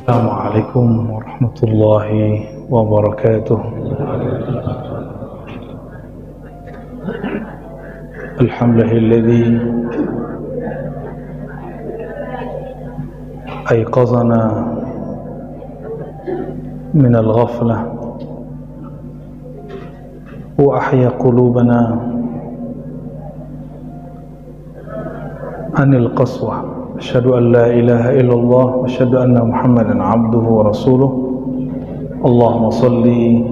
Assalamualaikum warahmatullahi wabarakatuh. Alhamdulillahilladzi ayqazana min al-ghaflah wa ahya qulubana anil qaswah. Asyhadu an la ilaha illallah wa asyhadu anna Muhammadan abduhu wa rasuluh. Allahumma salli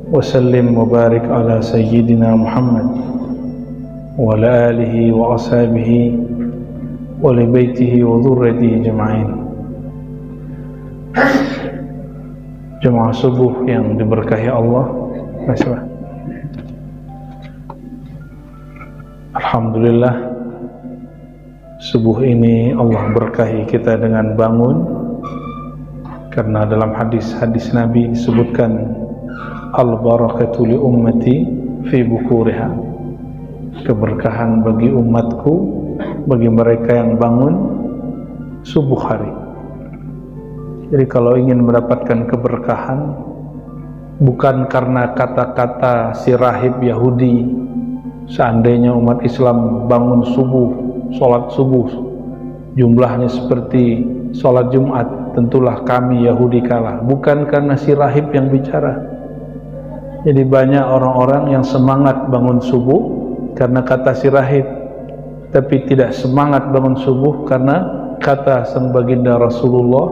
wa sallim wa barik ala sayyidina Muhammad wa ala alihi wa ashabihi wa li baitihi wa dhurriyyatihi jama'in. Jemaah subuh yang diberkahi Allah, alhamdulillah, subuh ini Allah berkahi kita dengan bangun, karena dalam hadis-hadis Nabi disebutkan al-barakatu li ummati fi bukuriha, keberkahan bagi umatku, bagi mereka yang bangun subuh hari. Jadi kalau ingin mendapatkan keberkahan, bukan karena kata-kata si rahib Yahudi, seandainya umat Islam bangun subuh, sholat subuh jumlahnya seperti sholat Jumat, tentulah kami Yahudi kalah. Bukan karena si rahib yang bicara. Jadi banyak orang-orang yang semangat bangun subuh karena kata si rahib, tapi tidak semangat bangun subuh karena kata sang baginda Rasulullah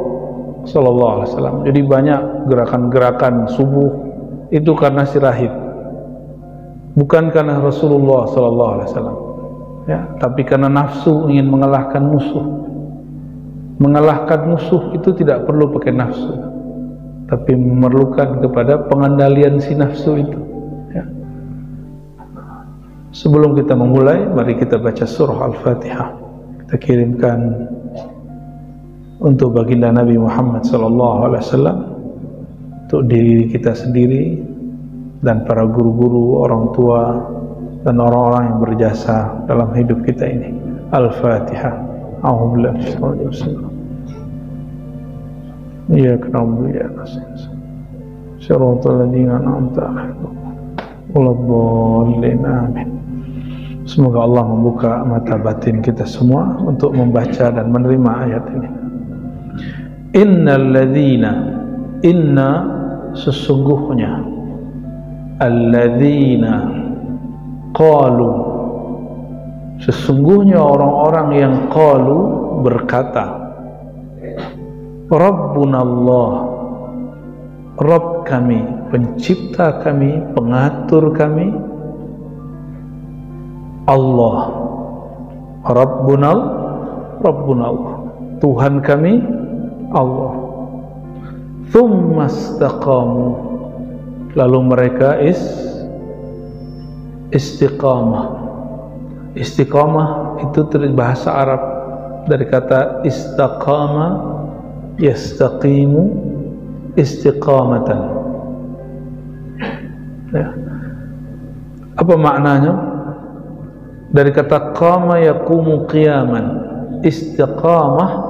sallallahu alaihi wasallam. Jadi banyak gerakan-gerakan subuh itu karena si rahib, bukan karena Rasulullah sallallahu alaihi wasallam. Ya, tapi karena nafsu ingin mengalahkan musuh. Mengalahkan musuh itu tidak perlu pakai nafsu, tapi memerlukan kepada pengendalian si nafsu itu. Ya. Sebelum kita memulai, mari kita baca surah Al-Fatihah. Kita kirimkan untuk baginda Nabi Muhammad SAW, untuk diri kita sendiri dan para guru-guru, orang tua, dan orang-orang yang berjasa dalam hidup kita ini. Al-Fatihah. A'udzubillahi minasyaitonir rajim. Iyyaka na'budu wa iyyaka nasta'in. Shiratal ladzina an'amta 'alaihim waladdallin. Amin. Semoga Allah membuka mata batin kita semua untuk membaca dan menerima ayat ini. Innal ladzina, inna sesungguhnya, alladzina qalu, sesungguhnya orang-orang yang qalu berkata, Rabbuna Allah, Rabb kami, pencipta kami, pengatur kami, Allah, Rabbuna Allah, Tuhan kami Allah. Thumma istaqamu, lalu mereka istiqamah. Istiqamah itu dari bahasa Arab, dari kata istaqama, yastaqimu, istiqamatan. Ya. Apa maknanya? Dari kata qama yaqumu qiyaman. Istiqamah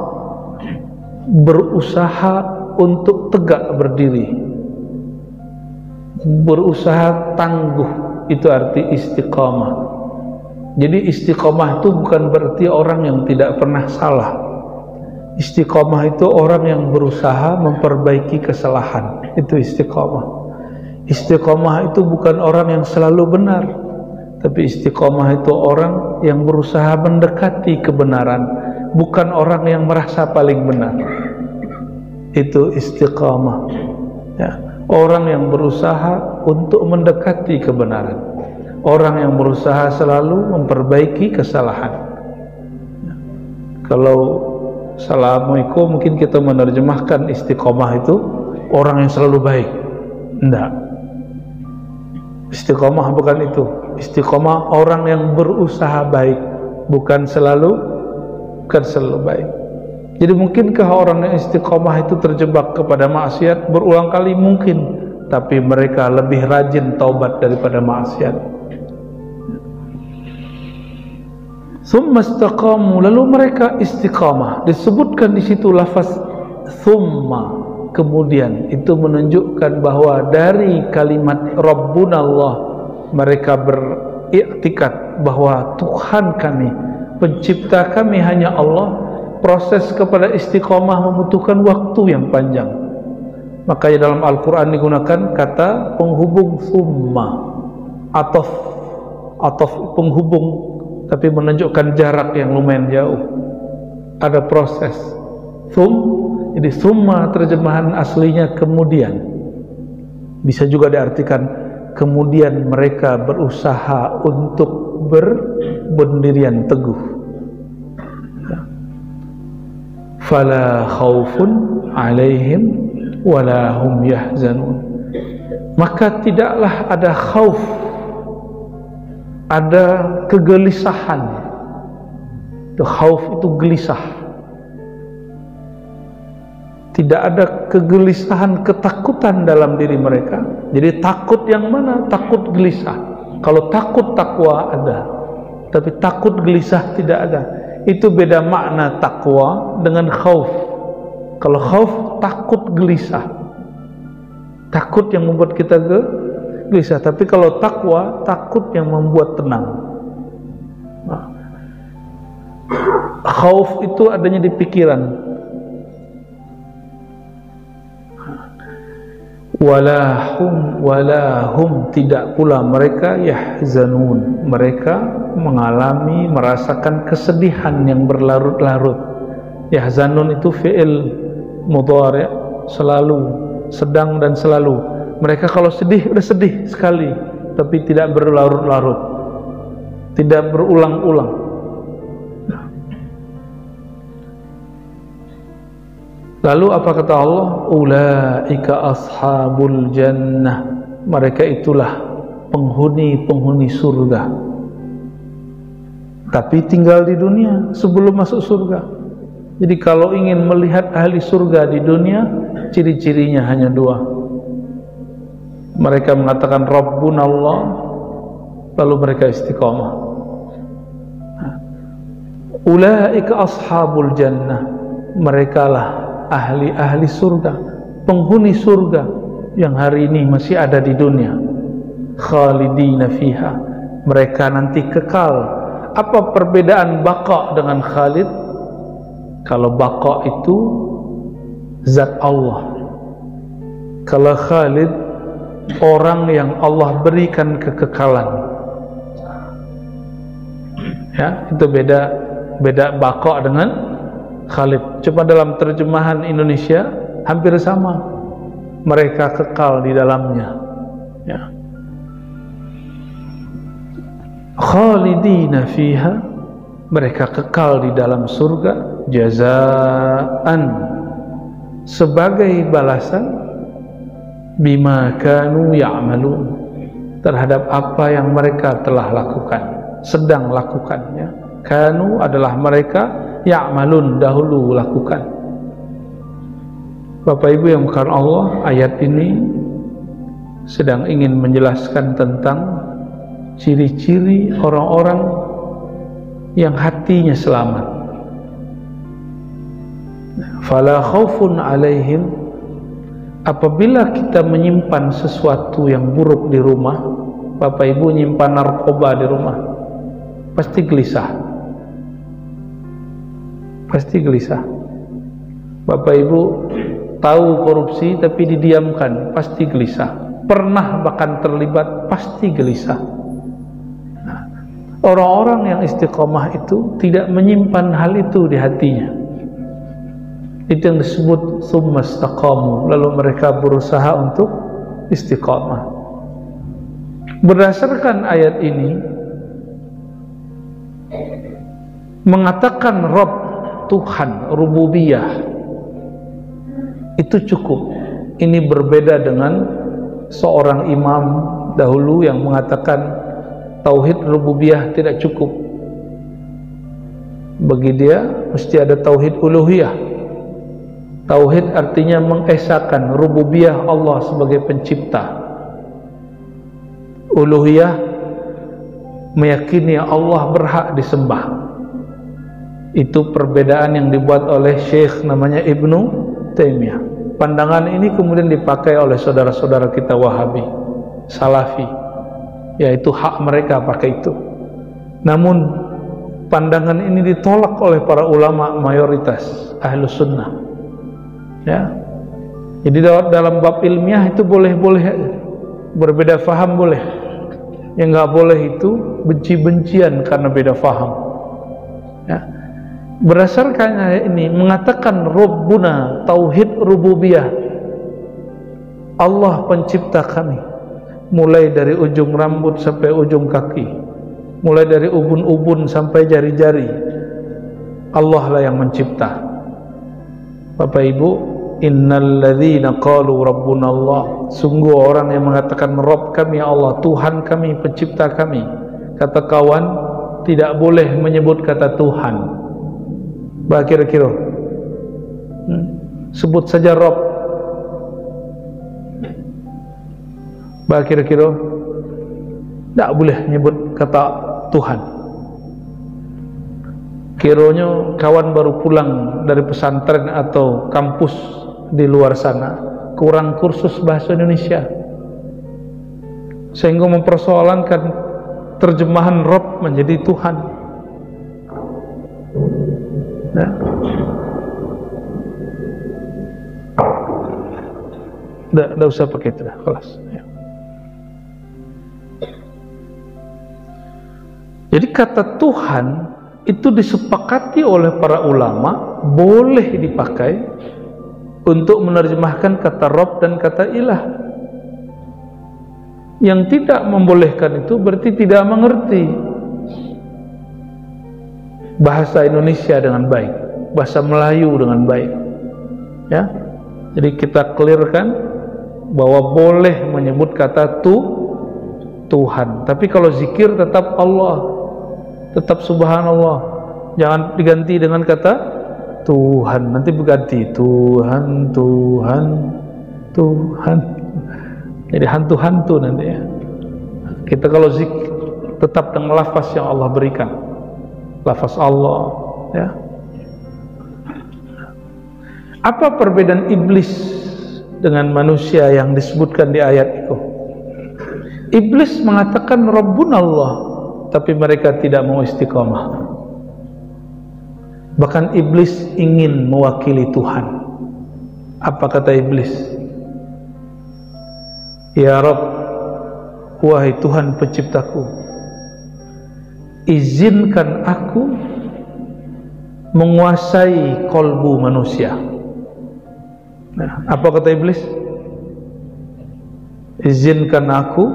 berusaha untuk tegak berdiri, berusaha tangguh, itu arti istiqamah. Jadi istiqamah itu bukan berarti orang yang tidak pernah salah. Istiqamah itu orang yang berusaha memperbaiki kesalahan. Itu istiqamah. Istiqamah itu bukan orang yang selalu benar, tapi istiqamah itu orang yang berusaha mendekati kebenaran, bukan orang yang merasa paling benar. Itu istiqamah. Ya. Orang yang berusaha untuk mendekati kebenaran, orang yang berusaha selalu memperbaiki kesalahan. Kalau Assalamualaikum mungkin kita menerjemahkan istiqomah itu orang yang selalu baik. Tidak. Istiqomah bukan itu. Istiqomah orang yang berusaha baik, bukan selalu baik. Jadi mungkinkah orang yang istiqomah itu terjebak kepada maksiat berulang kali? Mungkin, tapi mereka lebih rajin taubat daripada maksiat. Tsumma istaqamu, lalu mereka istiqamah. Disebutkan di situ lafaz thumma, kemudian, itu menunjukkan bahwa dari kalimat Rabbunallah mereka beriktikad bahwa Tuhan kami, pencipta kami hanya Allah. Proses kepada istiqomah membutuhkan waktu yang panjang. Makanya dalam Al-Quran digunakan kata penghubung thumma, atof penghubung, tapi menunjukkan jarak yang lumayan jauh. Ada proses. Jadi thumma terjemahan aslinya kemudian. Bisa juga diartikan kemudian mereka berusaha untuk berdirian teguh. Fala khaufun alaihim wala hum yahzanun. Maka tidaklah ada khauf, ada kegelisahan. Itu khauf itu gelisah. Tidak ada kegelisahan, ketakutan dalam diri mereka. Jadi takut yang mana? Takut gelisah. Kalau takut takwa ada, tapi takut gelisah tidak ada. Itu beda makna takwa dengan khauf. Kalau khauf takut gelisah, takut yang membuat kita gelisah. Tapi kalau takwa takut yang membuat tenang. Nah, khauf itu adanya di pikiran. Walahum tidak pula mereka yahzanun, mereka mengalami, merasakan kesedihan yang berlarut-larut. Yahzanun itu fi'il mudhari', selalu, sedang dan selalu. Mereka kalau sedih, udah sedih sekali, tapi tidak berlarut-larut, tidak berulang-ulang. Lalu apa kata Allah? Ulaika ashabul jannah, mereka itulah penghuni surga, tapi tinggal di dunia sebelum masuk surga. Jadi kalau ingin melihat ahli surga di dunia, ciri-cirinya hanya dua. Mereka mengatakan Rabbunallah, lalu mereka istiqamah. Ulaika ashabul jannah, mereka lah ahli surga, penghuni surga yang hari ini masih ada di dunia. Khalidina fiha, mereka nanti kekal. Apa perbedaan baqa dengan khalid? Kalau baqa itu zat Allah, kalau khalid orang yang Allah berikan kekekalan. Ya, itu beda baqa dengan khalid. Coba dalam terjemahan Indonesia hampir sama, mereka kekal di dalamnya. Ya. Khalidina fiha, mereka kekal di dalam surga, jazaan, sebagai balasan, bima kanu ya'malun, terhadap apa yang mereka telah lakukan, sedang lakukannya. Kanu adalah mereka, ya'malun dahulu lakukan. Bapak Ibu yang bukan Allah, ayat ini sedang ingin menjelaskan tentang ciri-ciri orang-orang yang hatinya selamat. Fala khaufun alaihim, apabila kita menyimpan sesuatu yang buruk di rumah, Bapak Ibu nyimpan narkoba di rumah, pasti gelisah. Pasti gelisah. Bapak Ibu tahu korupsi tapi didiamkan, pasti gelisah. Pernah bahkan terlibat, pasti gelisah. Nah, orang-orang yang istiqomah itu tidak menyimpan hal itu di hatinya. Itu yang disebut tsumma istaqamu, lalu mereka berusaha untuk istiqomah. Berdasarkan ayat ini mengatakan Rabb, Tuhan, rububiyah, itu cukup. Ini berbeda dengan seorang imam dahulu yang mengatakan tauhid rububiyah tidak cukup. Bagi dia mesti ada tauhid uluhiyah. Tauhid artinya mengesahkan rububiyah Allah sebagai pencipta. Uluhiyah meyakini Allah berhak disembah. Itu perbedaan yang dibuat oleh Syekh namanya Ibnu Taimiyah. Pandangan ini kemudian dipakai oleh saudara-saudara kita Wahabi, Salafi, yaitu hak mereka pakai itu. Namun pandangan ini ditolak oleh para ulama mayoritas Ahlus Sunnah. Ya, jadi dalam bab ilmiah itu boleh-boleh berbeda faham boleh. Yang nggak boleh itu benci-bencian karena beda faham. Ya. Berdasarkan ayat ini mengatakan Rabbuna tauhid rububiyah, Allah pencipta kami, mulai dari ujung rambut sampai ujung kaki, mulai dari ubun-ubun sampai jari-jari, Allah lah yang mencipta. Bapak Ibu, innal ladzina qalu rabbuna Allah, sungguh orang yang mengatakan Rabb kami Allah, Tuhan kami, pencipta kami. Kata kawan, tidak boleh menyebut kata Tuhan. Kira-kira sebut saja Rabb. Kira-kira tidak boleh menyebut kata Tuhan. Kiranya kawan baru pulang dari pesantren atau kampus di luar sana, kurang kursus bahasa Indonesia, sehingga mempersoalkan terjemahan Rabb menjadi Tuhan. Nah, tidak usah pakai itu dah, kelas. Ya. Jadi kata Tuhan itu disepakati oleh para ulama boleh dipakai untuk menerjemahkan kata Rabb dan kata Ilah. Yang tidak membolehkan itu berarti tidak mengerti bahasa Indonesia dengan baik, bahasa Melayu dengan baik. Ya, jadi kita clearkan bahwa boleh menyebut kata Tuhan, tapi kalau zikir tetap Allah, tetap Subhanallah, jangan diganti dengan kata Tuhan. Nanti berganti Tuhan, Tuhan, Tuhan, jadi hantu-hantu nanti ya. Kita kalau zikir tetap dengan lafaz yang Allah berikan, lafaz Allah, ya. Apa perbedaan iblis dengan manusia yang disebutkan di ayat itu? Iblis mengatakan Rabbuna Allah, tapi mereka tidak mau istiqamah. Bahkan iblis ingin mewakili Tuhan. Apa kata iblis? Ya Rabb, wahai Tuhan penciptaku, izinkan aku menguasai kolbu manusia. Nah, apa kata iblis? Izinkan aku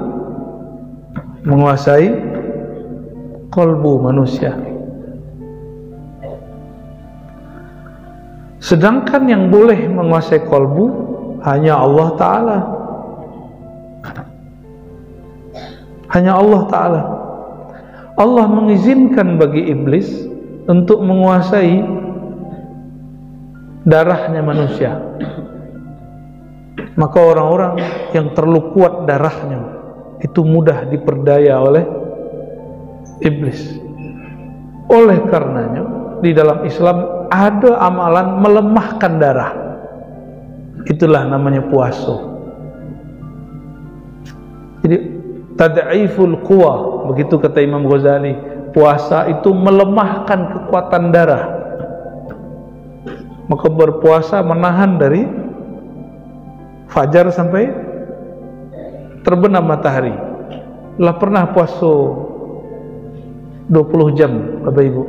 menguasai kolbu manusia. Sedangkan yang boleh menguasai kolbu hanya Allah Ta'ala. Hanya Allah Ta'ala. Allah mengizinkan bagi iblis untuk menguasai darahnya manusia. Maka orang-orang yang terlalu kuat darahnya itu mudah diperdaya oleh iblis. Oleh karenanya di dalam Islam ada amalan melemahkan darah. Itulah namanya puasa. Jadi tad'iful quwa, begitu kata Imam Ghazali, puasa itu melemahkan kekuatan darah. Maka berpuasa menahan dari fajar sampai terbenam matahari. Lah pernah puasa 20 jam, Bapak Ibu.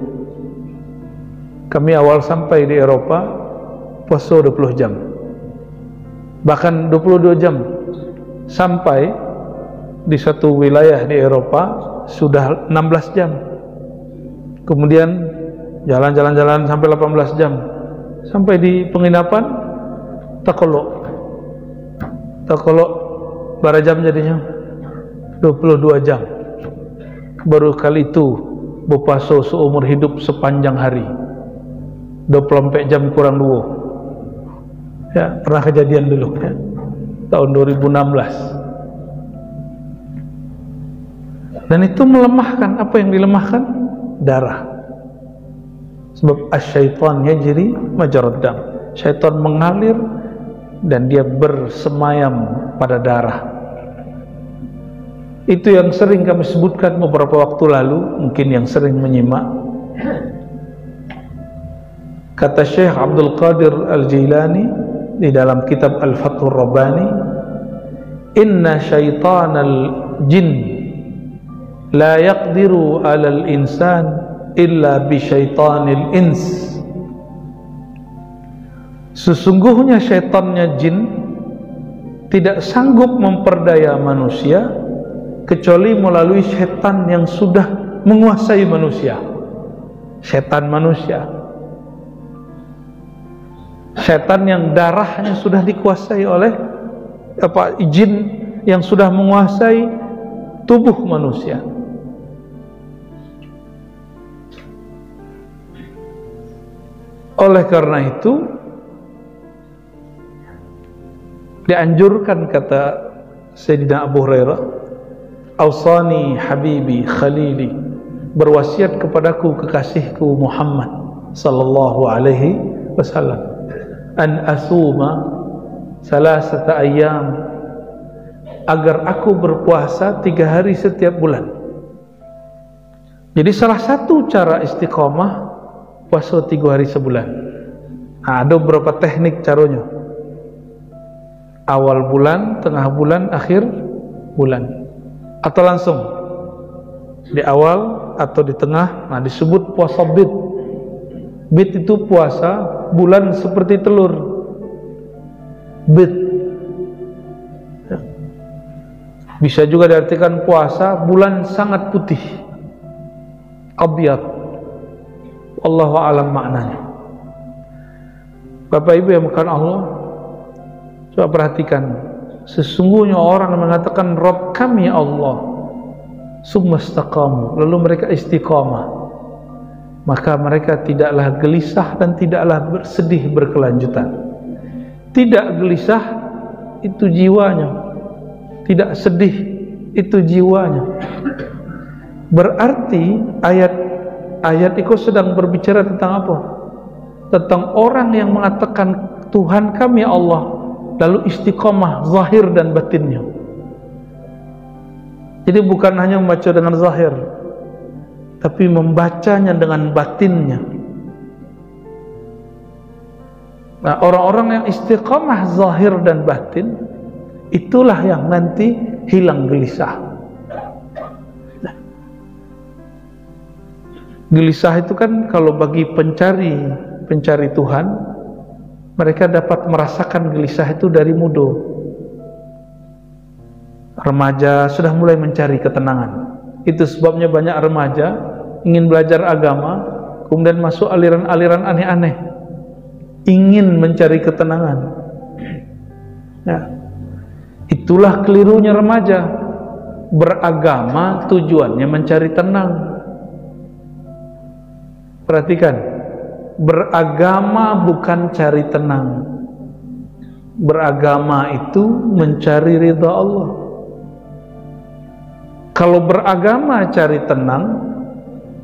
Kami awal sampai di Eropa puasa 20 jam. Bahkan 22 jam. Sampai di satu wilayah di Eropa sudah 16 jam. Kemudian jalan-jalan sampai 18 jam. Sampai di penginapan takolok berapa jam jadinya? 22 jam. Baru kali itu berpuasa seumur hidup sepanjang hari, 24 jam kurang 2. Ya, pernah kejadian dulu ya, tahun 2016. Dan itu melemahkan. Apa yang dilemahkan? Darah. Sebab asyaitan yajri majrad dam. syaitan mengalir dan dia bersemayam pada darah. Itu yang sering kami sebutkan beberapa waktu lalu, mungkin yang sering menyimak. Kata Syekh Abdul Qadir Al-Jilani di dalam kitab Al-Fathur Rabbani, inna syaitanal jin la yaqdiru alal insan illa bi syaitanil ins. Sesungguhnya syaitannya jin tidak sanggup memperdaya manusia kecuali melalui syaitan yang sudah menguasai manusia. Syaitan manusia, syaitan yang darahnya sudah dikuasai oleh jin yang sudah menguasai tubuh manusia. Oleh karena itu dianjurkan, kata Sayyidina Abu Hurairah, "Ausani habibi khalili," berwasiat kepadaku kekasihku Muhammad sallallahu alaihi wasallam, "an asuma salasata ayyam," agar aku berpuasa 3 hari setiap bulan. Jadi salah satu cara istiqomah puasa 3 hari sebulan. Nah, ada beberapa teknik caranya. Awal bulan, tengah bulan, akhir bulan, atau langsung di awal atau di tengah. Nah, disebut puasa bid. Bid itu puasa bulan seperti telur. Bid bisa juga diartikan puasa bulan sangat putih, abyad. Allahu a'lam maknanya. Bapak Ibu yang bukan Allah, coba perhatikan, sesungguhnya orang yang mengatakan Rabb kami Allah, summa istaqamu, lalu mereka istiqamah, maka mereka tidaklah gelisah dan tidaklah bersedih berkelanjutan. Tidak gelisah itu jiwanya, tidak sedih itu jiwanya. Berarti ayat itu sedang berbicara tentang apa? Tentang orang yang mengatakan Tuhan kami Allah, lalu istiqomah zahir dan batinnya. Jadi bukan hanya membaca dengan zahir, tapi membacanya dengan batinnya. Nah, orang-orang yang istiqomah zahir dan batin, itulah yang nanti hilang gelisah. Nah, gelisah itu kan kalau bagi pencari Tuhan, mereka dapat merasakan gelisah itu dari muda. Remaja sudah mulai mencari ketenangan. Itu sebabnya banyak remaja ingin belajar agama, kemudian masuk aliran-aliran aneh-aneh, ingin mencari ketenangan. Ya, itulah kelirunya remaja. Beragama tujuannya mencari tenang. Perhatikan, beragama bukan cari tenang. Beragama itu mencari ridha Allah. Kalau beragama cari tenang,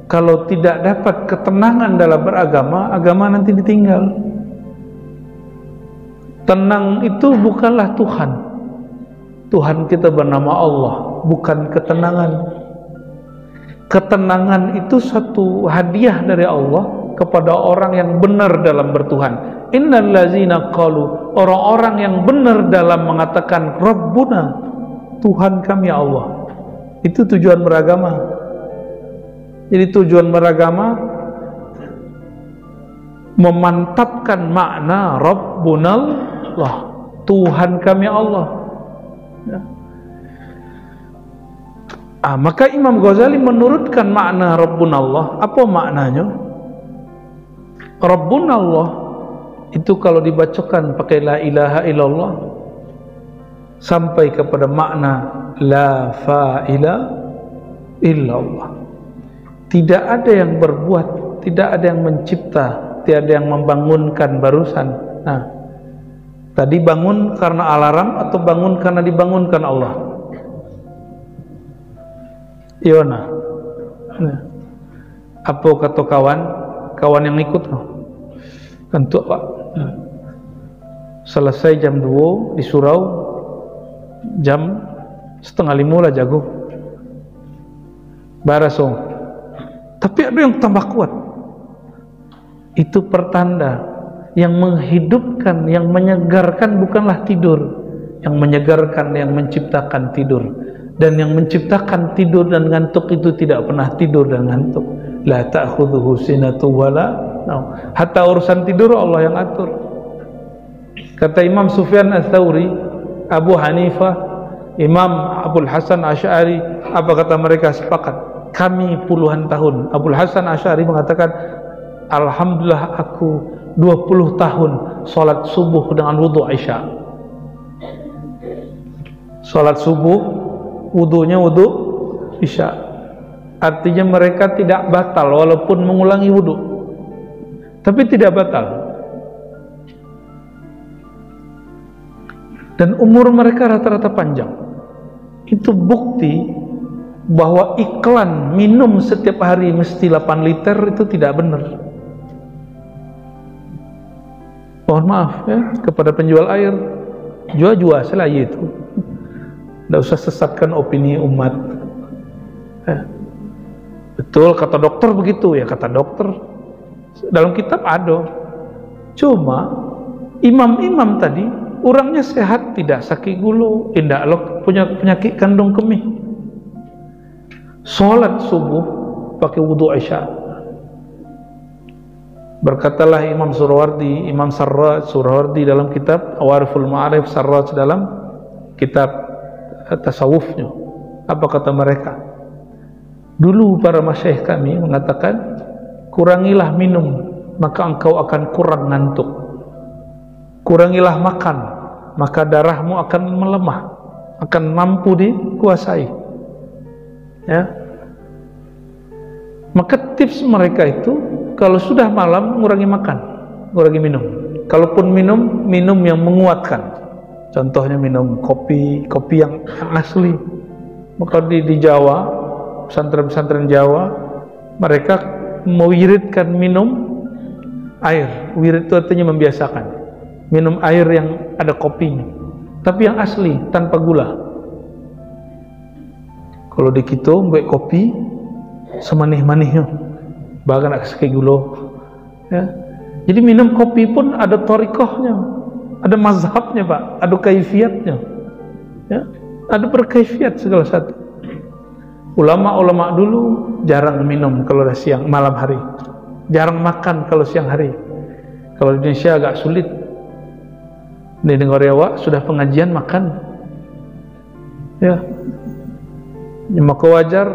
kalau tidak dapat ketenangan dalam beragama, agama nanti ditinggal. Tenang itu bukanlah Tuhan. Tuhan kita bernama Allah, bukan ketenangan. Ketenangan itu satu hadiah dari Allah kepada orang yang benar dalam bertuhan. Innal ladzina qalu, orang-orang yang benar dalam mengatakan Rabbuna, Tuhan kami Allah. Itu tujuan beragama. Jadi tujuan beragama memantapkan makna Rabbunallah, Tuhan kami Allah. Ya. Maka Imam Ghazali menurutkan makna Rabbunallah. Apa maknanya? Rabbunallah itu kalau dibacakan pakai la ilaha illallah sampai kepada makna la fa'ila illallah. Tidak ada yang berbuat, tidak ada yang mencipta, tidak ada yang membangunkan barusan. Nah, tadi bangun karena alarm atau bangun karena dibangunkan Allah? Iona. Nah, apa kata kawan yang ikut? Tentu Pak. selesai jam 2 di surau, jam 4:30 lah jago barasong. Tapi ada yang tambah kuat. Itu pertanda yang menghidupkan, yang menyegarkan bukanlah tidur, yang menyegarkan, yang menciptakan tidur. Dan yang menciptakan tidur dan ngantuk itu tidak pernah tidur dan ngantuk. La ta'khudhuhu sinatu wala naum. Hatta urusan tidur Allah yang atur. Kata Imam Sufyan Ats-Tsauri, Abu Hanifah, Imam Abdul Hasan Asy'ari, apa kata mereka? Sepakat. Kami puluhan tahun. Abdul Hasan Asy'ari mengatakan, alhamdulillah aku 20 tahun salat subuh dengan wudu Isya. Salat subuh, wudunya wudu Isya. Artinya mereka tidak batal walaupun mengulangi wudu. Tapi tidak batal. Dan umur mereka rata-rata panjang. Itu bukti bahwa iklan minum setiap hari mesti 8 liter itu tidak benar. Mohon maaf ya kepada penjual air, jual-jual selai itu. Tidak usah sesatkan opini umat. Betul kata dokter begitu ya, kata dokter. Dalam kitab ada. Cuma imam-imam tadi orangnya sehat, tidak sakit gula, tidak punya penyakit kandung kemih. Salat subuh pakai wudu Isya. Berkatalah Imam Surawardi, Imam Sarraj Surawardi dalam kitab Awariful Ma'arif, Sarraj dalam kitab tasawufnya. Apa kata mereka? Dulu para masyayikh kami mengatakan, kurangilah minum maka engkau akan kurang ngantuk. Kurangilah makan maka darahmu akan melemah, akan mampu dikuasai. Ya, maka tips mereka itu kalau sudah malam ngurangi makan, ngurangi minum. Kalaupun minum yang menguatkan. Contohnya minum kopi yang asli. Maka di Jawa, pesantren-pesantren Jawa, mereka mewiridkan minum air. Wirid itu artinya membiasakan. Minum air yang ada kopinya, tapi yang asli tanpa gula. Kalau di kita buat kopi semanih-manihnya, bahkan nak sekali gula. Ya. Jadi minum kopi pun ada tarikahnya, ada mazhabnya Pak, ada kaifiatnya. Ya. Ada berkaifiat segala satu. Ulama-ulama dulu jarang minum kalau dah siang, malam hari. Jarang makan kalau siang hari. Kalau di Indonesia agak sulit. Di negara Jawa sudah pengajian makan. Ya. Maka wajar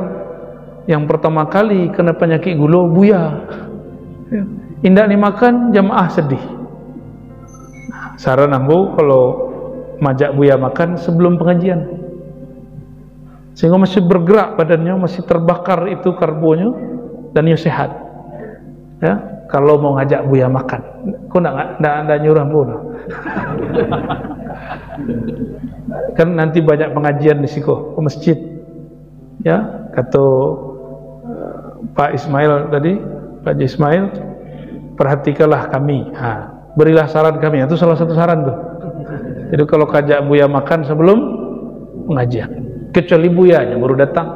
yang pertama kali kena penyakit gula buya. Ya. Indak dimakan jamaah sedih. Saran ambo kalau majak buya makan sebelum pengajian, sehingga masih bergerak badannya, masih terbakar itu karbonya dan ia sehat. Ya, kalau mau ngajak buya makan, kau ndak nyuruh ambo. Kan nanti banyak pengajian di siko ke masjid. Ya, kata Pak Ismail tadi, Pak Ismail, perhatikanlah kami. Berilah saran kami. Itu salah satu saran tuh. Jadi kalau kajak buya makan sebelum pengajian, kecuali buyanya baru datang.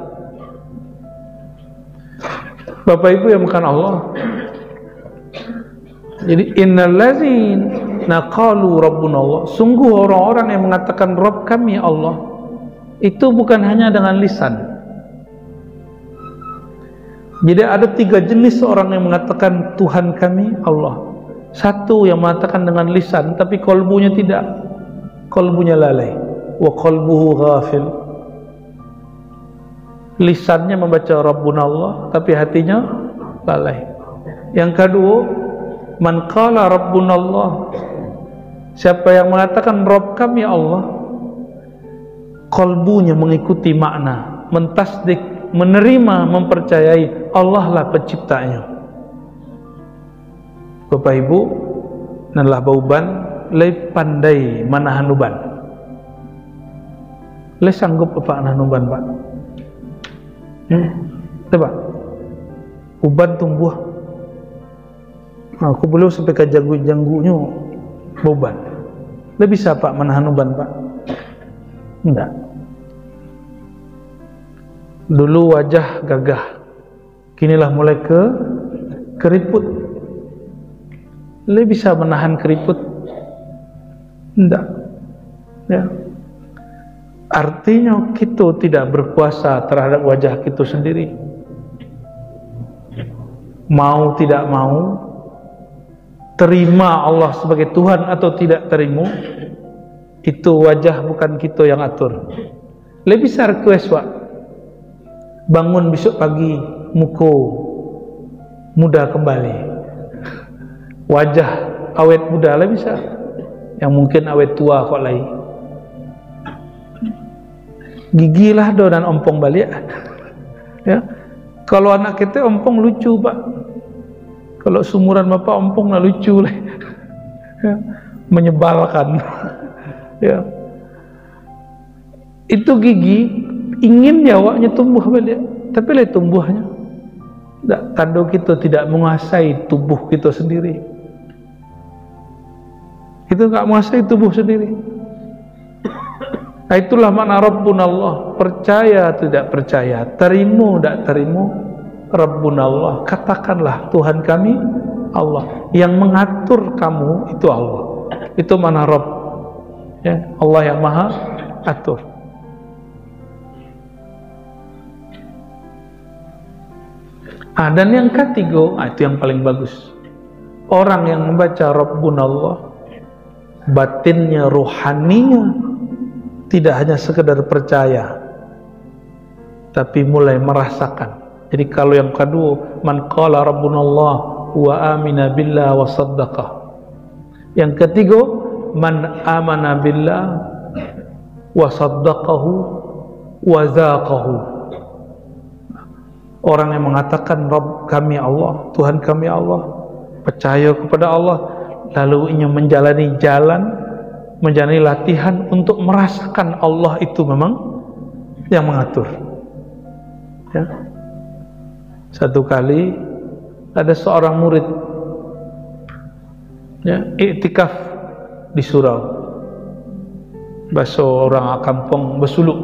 Bapak Ibu yang bukan Allah. Jadi innallazina qalu rabbuna Allah. Sungguh orang-orang yang mengatakan Rabb kami Allah, itu bukan hanya dengan lisan. Jadi ada 3 jenis orang yang mengatakan Tuhan kami Allah. Satu yang mengatakan dengan lisan tapi kolbunya tidak, kolbunya lalai. Wa qalbuhu ghafil. Lisannya membaca Rabbuna Allah tapi hatinya lalai. Yang kedua, man qala Rabbuna Allah, siapa yang mengatakan Rabb kami Allah, kolbunya mengikuti makna, mentasdik, menerima, mempercayai Allah lah penciptanya. Bapak Ibu, nalah bauban le pandai manahan uban. Le sanggup apa nahan uban, Pak? Coba. Uban tumbuh. Aku belum sampai ke janggu-janggunya bauban. Lah bisa Pak menahan uban Pak? Enggak. Dulu wajah gagah, kinilah mulai keriput. Lah bisa menahan keriput? Enggak. Ya. Artinya kita tidak berkuasa terhadap wajah kita sendiri. Mau tidak mau, terima Allah sebagai Tuhan atau tidak terima, itu wajah bukan kita yang atur. Lebih bisa request Pak, bangun besok pagi muka muda kembali, wajah awet muda lah bisa, yang mungkin awet tua kok lain. Gigilah do dan ompong balik. Ya, kalau anak kita ompong lucu Pak, kalau sumuran bapak ompong lah lucu lah. Ya, menyebalkan. Ya, itu gigi ingin nyawanya tumbuh balik, tapi lah tumbuhnya tidak. Tanda kita tidak menguasai tubuh kita sendiri. Kita nggak menguasai tubuh sendiri. Nah, itulah makna Rabbunallah. Percaya tidak percaya, terima tidak terima, Rabbunallah. Katakanlah Tuhan kami Allah. Yang mengatur kamu itu Allah. Itu makna Rabb. Ya, Allah yang maha atur. Dan yang ketiga, itu yang paling bagus. Orang yang membaca Rabbunallah, batinnya, ruhaninya tidak hanya sekedar percaya, tapi mulai merasakan. Jadi kalau yang kedua, man qala Rabbunallah wa amina billah wa saddaqah. Yang ketiga, man amana billah wa saddaqahu wa zaqahu. Orang yang mengatakan Rabb kami Allah, Tuhan kami Allah, percaya kepada Allah, lalu ingin menjalani jalan, menjalani latihan untuk merasakan Allah itu memang yang mengatur. Ya. Satu kali ada seorang murid, ya, iktikaf di surau. Bahasa orang kampung besuluk,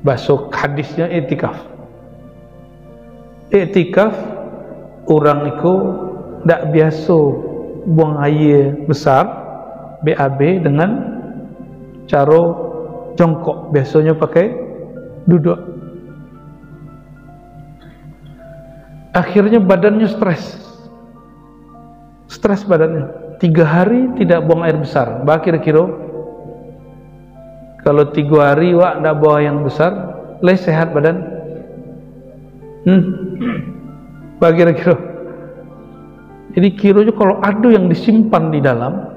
bahasa hadisnya iktikaf. Iktikaf orang itu tidak biasa buang air besar BAB dengan cara jongkok, biasanya pakai duduk. Akhirnya badannya stres badannya. 3 hari tidak buang air besar. Bah kira-kira kalau 3 hari wak tidak buang yang besar, leh sehat badan. Bah kira-kira. Jadi kiranya kalau ada yang disimpan di dalam,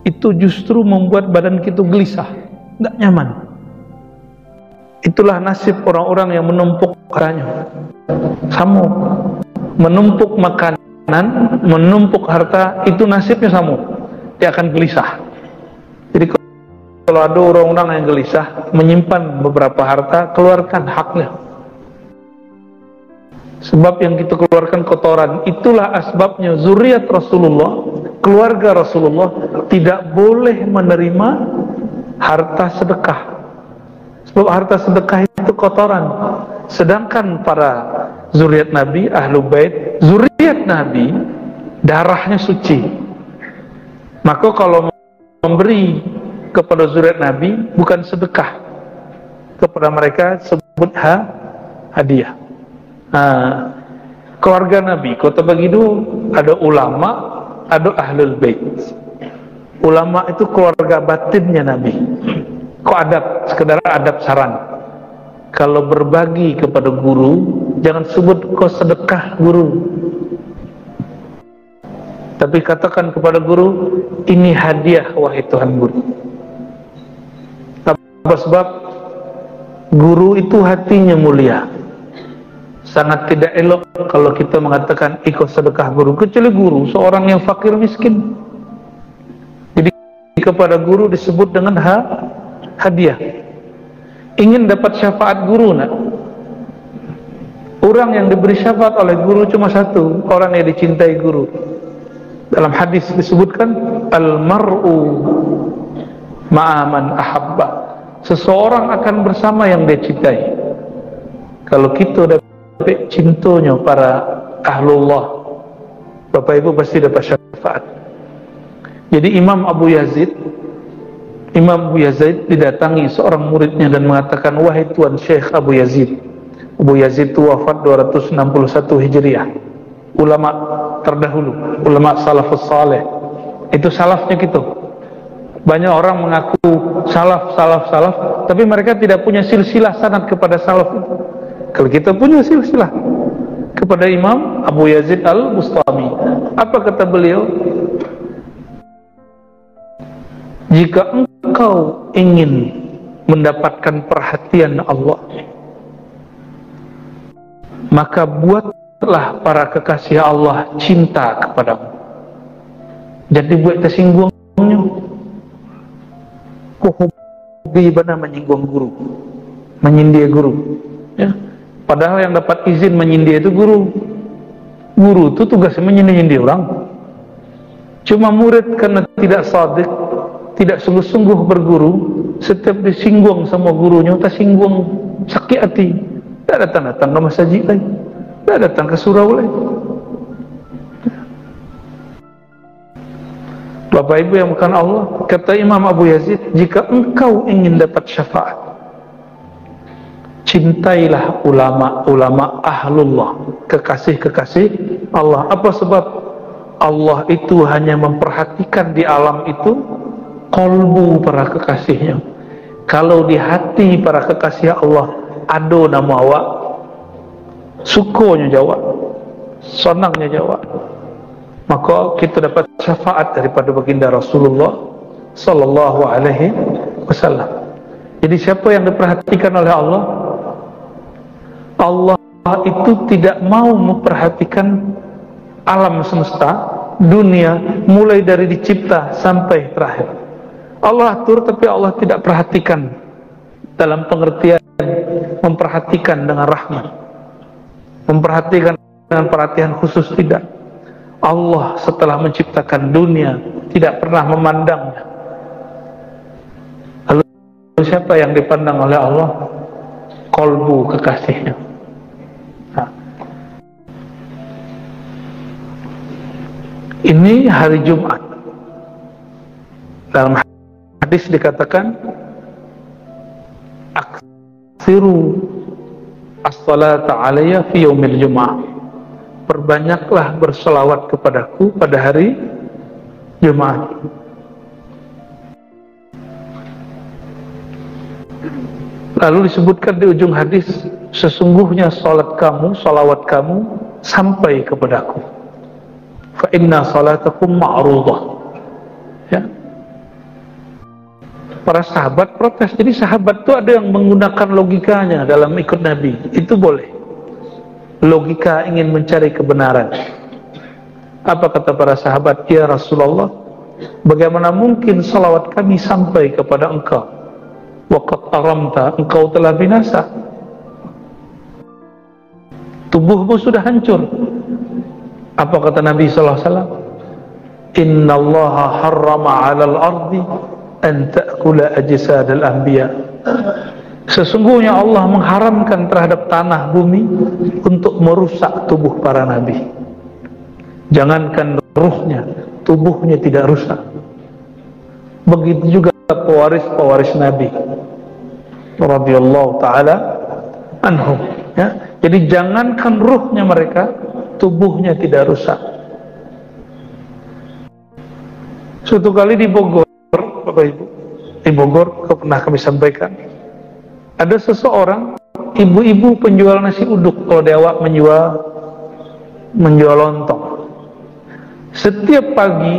itu justru membuat badan kita gelisah, tidak nyaman. Itulah nasib orang-orang yang menumpuk hartanya. Sama, menumpuk makanan, menumpuk harta, itu nasibnya sama. Dia akan gelisah. Jadi kalau ada orang-orang yang gelisah, menyimpan beberapa harta, keluarkan haknya. Sebab yang kita keluarkan kotoran, itulah asbabnya zuriat Rasulullah, keluarga Rasulullah tidak boleh menerima harta sedekah. Sebab harta sedekah itu kotoran. Sedangkan para zuriat Nabi, ahlu bait, zuriat Nabi, darahnya suci. Maka kalau memberi kepada zuriat Nabi, bukan sedekah kepada mereka, sebut hadiah. Keluarga Nabi, kota begitu ada ulama, ada ahlul bait. Ulama itu keluarga batinnya Nabi. Kok adab, sekedar adab saran. Kalau berbagi kepada guru, jangan sebut kau sedekah guru, tapi katakan kepada guru, ini hadiah wahai Tuhan guru. Apa sebab? Guru itu hatinya mulia. Sangat tidak elok kalau kita mengatakan ikut sedekah guru, kecuali guru seorang yang fakir miskin. Jadi kepada guru disebut dengan hadiah. Ingin dapat syafaat guru, nak? Orang yang diberi syafaat oleh guru cuma satu, orang yang dicintai guru. Dalam hadis disebutkan al-mar'u ma'aman ahabba, seseorang akan bersama yang dia cintai. Kalau kita dapat cintanya para ahlullah, Bapak Ibu pasti dapat syafaat. Jadi Imam Abu Yazid didatangi seorang muridnya dan mengatakan, wahai Tuan Syekh Abu Yazid itu wafat 261 Hijriah, ulama terdahulu, ulama salafus saleh. Itu salafnya gitu. Banyak orang mengaku salaf, tapi mereka tidak punya silsilah sanad kepada salaf itu. Kalau kita punya silsilah kepada Imam Abu Yazid Al-Bustami, apa kata beliau? Jika engkau ingin mendapatkan perhatian Allah, maka buatlah para kekasih Allah cinta kepadamu. Jadi buat tersinggungnya, hobi benar menyinggung guru, menyindir guru, ya. Padahal yang dapat izin menyindir itu guru. Guru itu tugasnya menyindir orang. Cuma murid karena tidak shadiq, tidak sungguh-sungguh berguru, setiap disinggung sama gurunya, tersinggung, sakit hati. Tak datang ke masjid lagi, tak datang ke surau lagi. Bapak Ibu yang bukan Allah, kata Imam Abu Yazid, jika engkau ingin dapat syafaat, cintailah ulama-ulama ahlullah, kekasih-kekasih Allah. Apa sebab? Allah itu hanya memperhatikan di alam itu kolbu para kekasihnya. Kalau di hati para kekasih Allah ada nama awak, sukonya jawab, senangnya jawab, maka kita dapat syafaat daripada baginda Rasulullah sallallahu alaihi wasallam. Jadi siapa yang diperhatikan oleh Allah, Allah itu tidak mau memperhatikan alam semesta, dunia, mulai dari dicipta sampai terakhir. Allah atur, tapi Allah tidak perhatikan dalam pengertian memperhatikan dengan rahmat, memperhatikan dengan perhatian khusus, tidak. Allah setelah menciptakan dunia tidak pernah memandangnya. Lalu siapa yang dipandang oleh Allah? Kolbu kekasihnya. Nah, ini hari Jumat. Dalam hadis dikatakan, aksiru as-salata alayya fi yaumil Jum'ah. Perbanyaklah berselawat kepadaku pada hari Jumat. Lalu disebutkan di ujung hadis, sesungguhnya salat kamu, salawat kamu sampai kepadaku. Fa inna salatakum ma'rudah. Ya. Para sahabat protes. Jadi sahabat itu ada yang menggunakan logikanya dalam ikut Nabi. Itu boleh. Logika ingin mencari kebenaran. Apa kata para sahabat? Ya Rasulullah, bagaimana mungkin salawat kami sampai kepada engkau? Waqad aramta, engkau telah binasa, tubuhmu sudah hancur. Apa kata Nabi SAW? Inna allaha harrama 'alal ardi an ta'kula ajsadal anbiya. Sesungguhnya Allah mengharamkan terhadap tanah bumi untuk merusak tubuh para nabi. Jangankan ruhnya, tubuhnya tidak rusak. Begitu juga pewaris-pewaris Nabi radhiyallahu taala anhum, ya. Jadi jangankan ruhnya mereka, tubuhnya tidak rusak. Suatu kali di Bogor, Bapak Ibu, di Bogor pernah kami sampaikan, ada seseorang ibu-ibu penjual nasi uduk, kalau di awak menjual lontong. Setiap pagi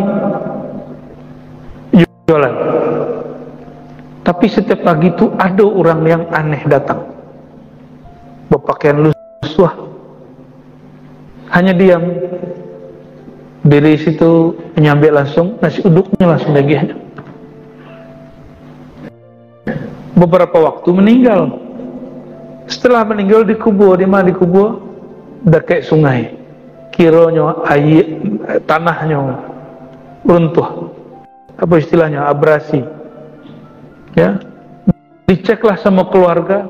jualan. Tapi setiap pagi itu ada orang yang aneh datang, berpakaian lusuh, hanya diam diri situ, menyambil langsung nasi uduknya, langsung dagingnya. Beberapa waktu meninggal. Setelah meninggal dikubur. Di mana dikubur? Dekat sungai. Kiranya air tanahnya runtuh, apa istilahnya, abrasi, ya. Diceklah sama keluarga,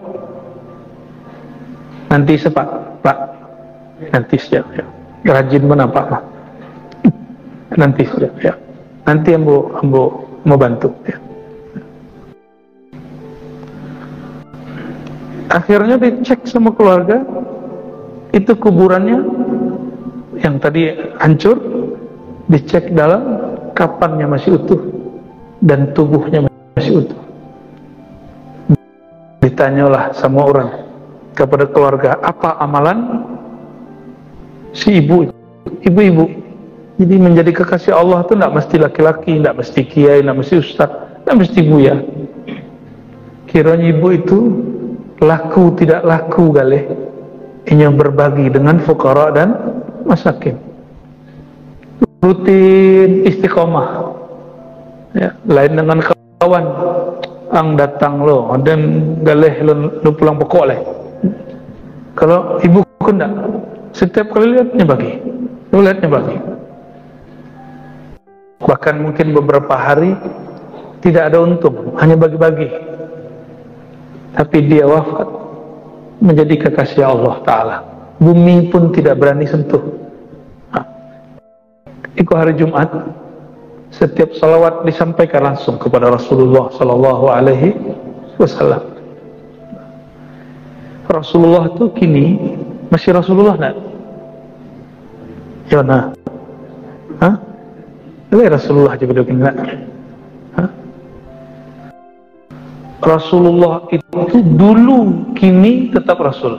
nanti Pak, nanti saja, ya. Rajin mana Pak, nanti saja, ya. Nanti ambo mau bantu, ya. Akhirnya dicek sama keluarga, itu kuburannya yang tadi hancur, dicek dalam, kapannya masih utuh dan tubuhnya masih utuh. Ditanyalah sama orang kepada keluarga, apa amalan si ibu? Jadi menjadi kekasih Allah itu tidak mesti laki-laki, tidak mesti kiai, tidak mesti ustaz, tidak mesti buya. Kiranya ibu itu laku tidak laku galih, hanya berbagi dengan fuqara dan masakin, rutin istiqomah, ya. Lain dengan kawan ang datang lo dan galih lo pulang pokok leh. Kalau ibu kundak setiap kali lihatnya bagi, bahkan mungkin beberapa hari tidak ada untung, hanya bagi-bagi. Tapi dia wafat menjadi kekasih Allah Ta'ala, bumi pun tidak berani sentuh. Itu hari Jumat, setiap salawat disampaikan langsung kepada Rasulullah Sallallahu Alaihi Wasallam. Rasulullah itu kini masih Rasulullah nak? Yona, Rasulullah juga begini nak? Rasulullah itu dulu, kini tetap Rasul.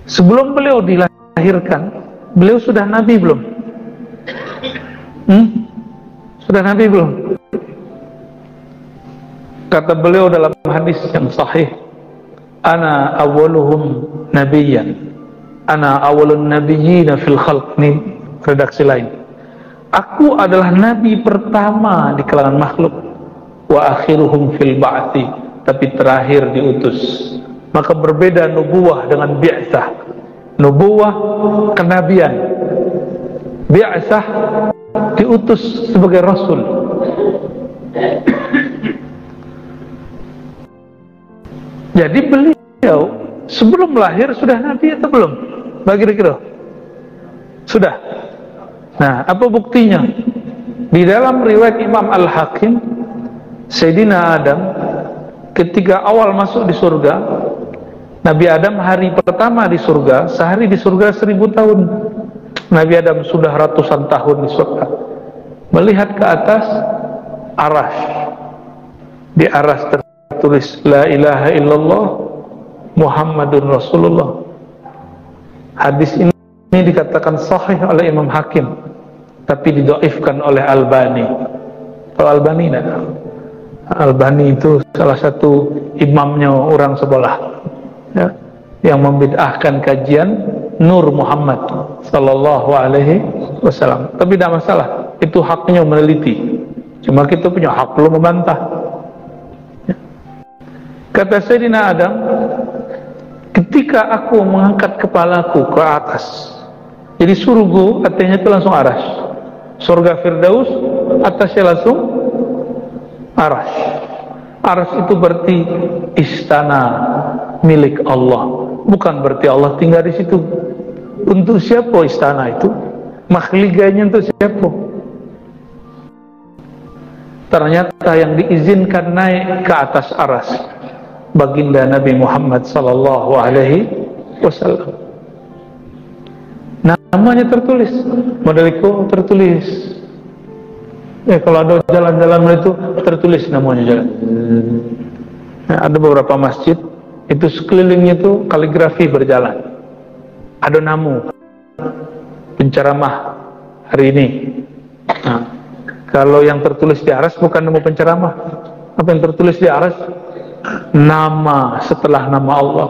Sebelum beliau dilahirkan, beliau sudah Nabi belum? Sudah Nabi belum? Kata beliau dalam hadis yang sahih, ana awwaluhum nabiyyan, ana awwalun nabiyyina fil khalq. Ini redaksi lain. Aku adalah nabi pertama di kalangan makhluk, wa akhiruhum fil ba'thi, tapi terakhir diutus. Maka berbeda nubuwah dengan bi'tsah. Nubuwah kenabian, bi'tsah diutus sebagai rasul. Jadi beliau sebelum lahir sudah nabi atau belum? Bagi kira-kira sudah. Nah, apa buktinya? Di dalam riwayat Imam Al-Hakim, Sayyidina Adam ketika awal masuk di surga, Nabi Adam hari pertama di surga, sehari di surga 1000 tahun. Nabi Adam sudah ratusan tahun di surga. Melihat ke atas arasy, di arasy tertulis La ilaha illallah Muhammadun Rasulullah. Hadis ini dikatakan sahih oleh Imam Hakim, tapi didhaifkan oleh Albani. Kalau Albani tidak, Albani itu salah satu imamnya orang sebelah, ya, yang membid'ahkan kajian Nur Muhammad Sallallahu Alaihi Wasallam. Tapi tidak masalah, itu haknya meneliti. Cuma kita punya hak belum membantah. Ya. Kata Sayyidina Adam, ketika aku mengangkat kepalaku ke atas, jadi surga artinya itu langsung arasy. Surga Firdaus atasnya langsung arasy. Arasy itu berarti istana milik Allah, bukan berarti Allah tinggal di situ. Untuk siapa istana itu? Makhliganya untuk siapa? Ternyata yang diizinkan naik ke atas arasy baginda Nabi Muhammad Sallallahu Alaihi Wasallam. Namanya tertulis, modeliku tertulis. Ya, kalau ada jalan-jalan itu tertulis namanya jalan. Nah, ada beberapa masjid itu sekelilingnya itu kaligrafi berjalan. Ada namu penceramah hari ini. Nah, kalau yang tertulis di aras bukan nama penceramah. Apa yang tertulis di aras? Nama setelah nama Allah.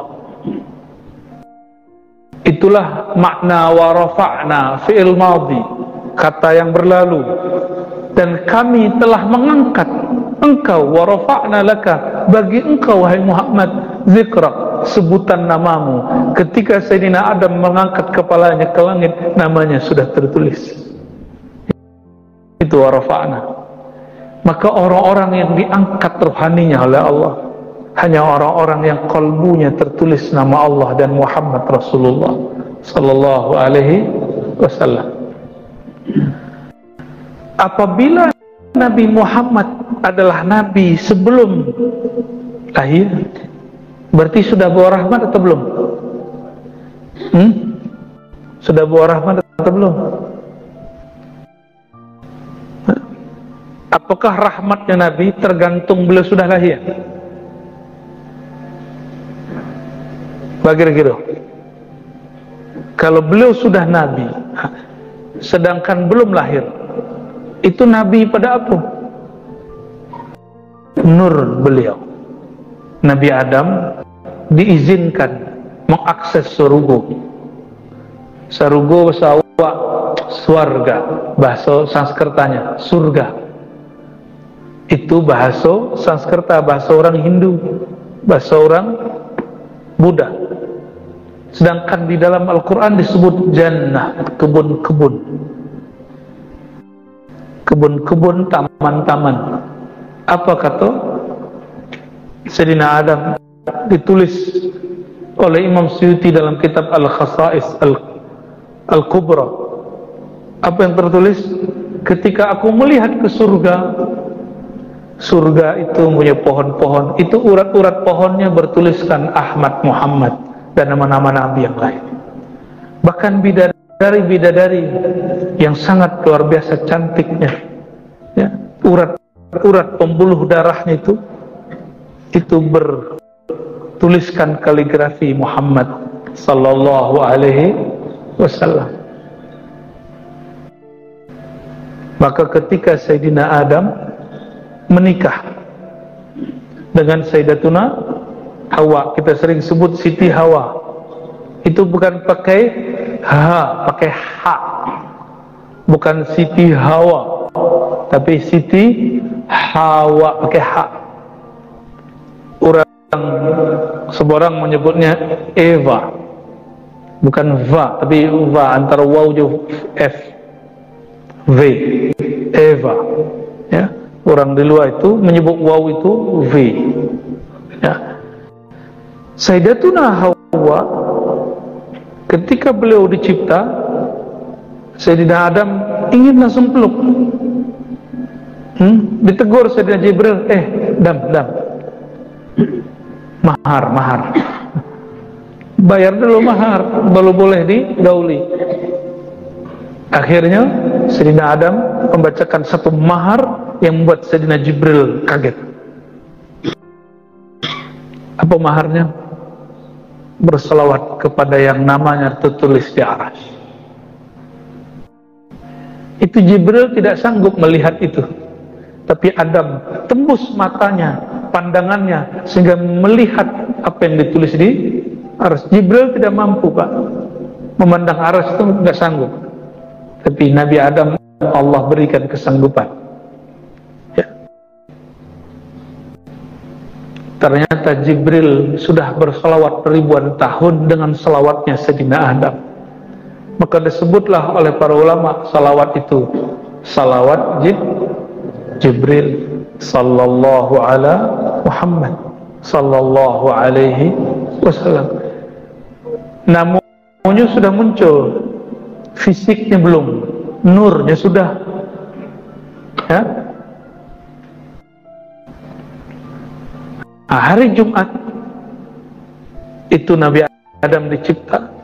Itulah makna wa rafa'na fi'il madhi, kata yang berlalu. Dan kami telah mengangkat engkau, wa rafa'na laka, bagi engkau wahai Muhammad, zikrak, sebutan namamu. Ketika Sayyidina Adam mengangkat kepalanya ke langit, namanya sudah tertulis. Itu warafa'na. Maka orang-orang yang diangkat rohaninya oleh Allah hanya orang-orang yang kalbunya tertulis nama Allah dan Muhammad Rasulullah sallallahu alaihi wasallam. Apabila Nabi Muhammad adalah nabi sebelum lahir, berarti sudah bawa rahmat atau belum? Sudah bawa rahmat atau belum? Apakah rahmatnya Nabi tergantung beliau sudah lahir? Bagi gitu. Kalau beliau sudah Nabi, sedangkan belum lahir, itu Nabi pada apa? Nur beliau. Nabi Adam diizinkan mengakses surga. Surga bahasa swarga, bahasa Sanskertanya surga. Itu bahasa Sanskerta, bahasa orang Hindu, bahasa orang Buddha. Sedangkan di dalam Al-Quran disebut jannah, kebun-kebun, kebun-kebun, taman-taman. Apa kata Sayyidina Adam ditulis oleh Imam Suyuti dalam kitab Al-Khasa'is Al-Kubra? Apa yang tertulis? Ketika aku melihat ke surga, surga itu punya pohon-pohon, itu urat-urat pohonnya bertuliskan Ahmad, Muhammad dan nama-nama Nabi yang lain. Bahkan bidadari-bidadari yang sangat luar biasa cantiknya, ya, urat pembuluh darahnya itu bertuliskan kaligrafi Muhammad sallallahu alaihi wasallam. Maka ketika Sayyidina Adam menikah dengan Sayyidatuna Hawa, kita sering sebut Siti Hawa, itu bukan pakai ha, pakai ha, bukan Siti Hawa, tapi Siti Hawa pakai ha. Seorang menyebutnya Eva, bukan va, tapi va, antara waw dan f, v, Eva, ya. Orang di luar itu menyebut waw itu v, ya. Sayyidatuna Hawa ketika beliau dicipta, Sayyidina Adam ingin langsung peluk. Ditegur Sayyidina Jibril, dam, mahar, bayar dulu mahar, baru boleh digauli. Akhirnya Sayyidina Adam membacakan satu mahar yang membuat Sayyidina Jibril kaget. Apa maharnya? Berselawat kepada yang namanya tertulis di Arasy. Itu Jibril tidak sanggup melihat itu, tapi Adam tembus matanya, pandangannya, sehingga melihat apa yang ditulis di Arasy. Jibril tidak mampu, Pak, memandang Arasy, itu nggak sanggup. Tapi Nabi Adam Allah berikan kesanggupan, ya. Ternyata Jibril sudah berselawat ribuan tahun dengan selawatnya Sayyidina Adam. Maka disebutlah oleh para ulama salawat itu salawat Jibril sallallahu ala Muhammad sallallahu alaihi wasallam. Namanya sudah muncul, fisiknya belum, nurnya sudah, ya. Hari Jumat itu Nabi Adam dicipta.